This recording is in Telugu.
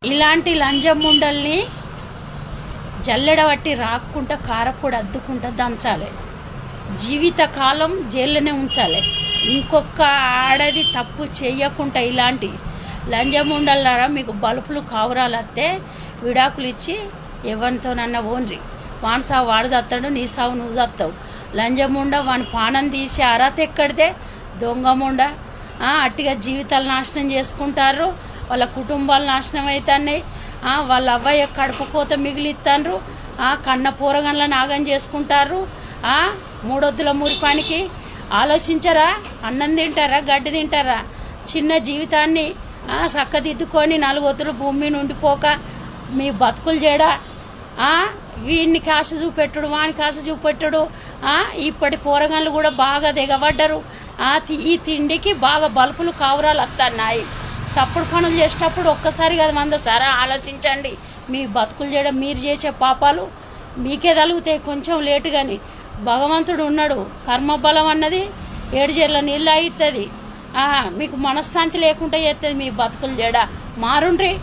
ఇలాంటి లంజముండల్ని జల్లెడబట్టి రాక్కుంటా కారపొడి అద్దుకుంటా దంచాలి. జీవితకాలం జైల్లోనే ఉంచాలి. ఇంకొక ఆడది తప్పు చేయకుండా ఇలాంటి లంజముండలారా మీకు బలుపులు కావురాలు వస్తే విడాకులు ఇచ్చి ఎవరితోనన్నా ఓన్రి. వాని సావు వాడు చస్తాడు, నీ సావు నువ్వు చస్తావు. లంజముండ వాని పానం తీసి అర్హత ఎక్కడితే దొంగముండ. అట్టిగా జీవితాలు నాశనం చేసుకుంటారు, వాళ్ళ కుటుంబాలు నాశనం అవుతున్నాయి. వాళ్ళ అవ్వయ్య కడుపు కోత మిగిలిస్తాన్రు, కన్న పూరగండ్ల నాగం చేసుకుంటారు. మూడొద్దుల మురిపానికి ఆలోచించరా? అన్నం తింటారా, గడ్డి తింటారా? చిన్న జీవితాన్ని చక్కదిద్దుకొని 4 ఒత్తులు భూమి నుండి పోక మీ బతుకులు చేయడా? వీడిని కాశ చూపెట్టుడు, వాని కాశ చూపెట్టుడు. ఇప్పటి పోరగాళ్ళు కూడా బాగా దిగబడ్డరు. ఈ తిండికి బాగా బలుపులు కావురాలు వస్తున్నాయి. తప్పుడు పనులు చేసేటప్పుడు ఒక్కసారి కదా 100 సారా ఆలోచించండి. మీ బతుకులు చేయడం, మీరు చేసే పాపాలు మీకే తలుగుతాయి కొంచెం లేటు. కానీ భగవంతుడు ఉన్నాడు. కర్మబలం అన్నది 7 జేర్ల నీళ్ళు అవుతుంది. మీకు మనశ్శాంతి లేకుండా చేస్తుంది మీ బతుకులు చేయడా. మారుండ్రి.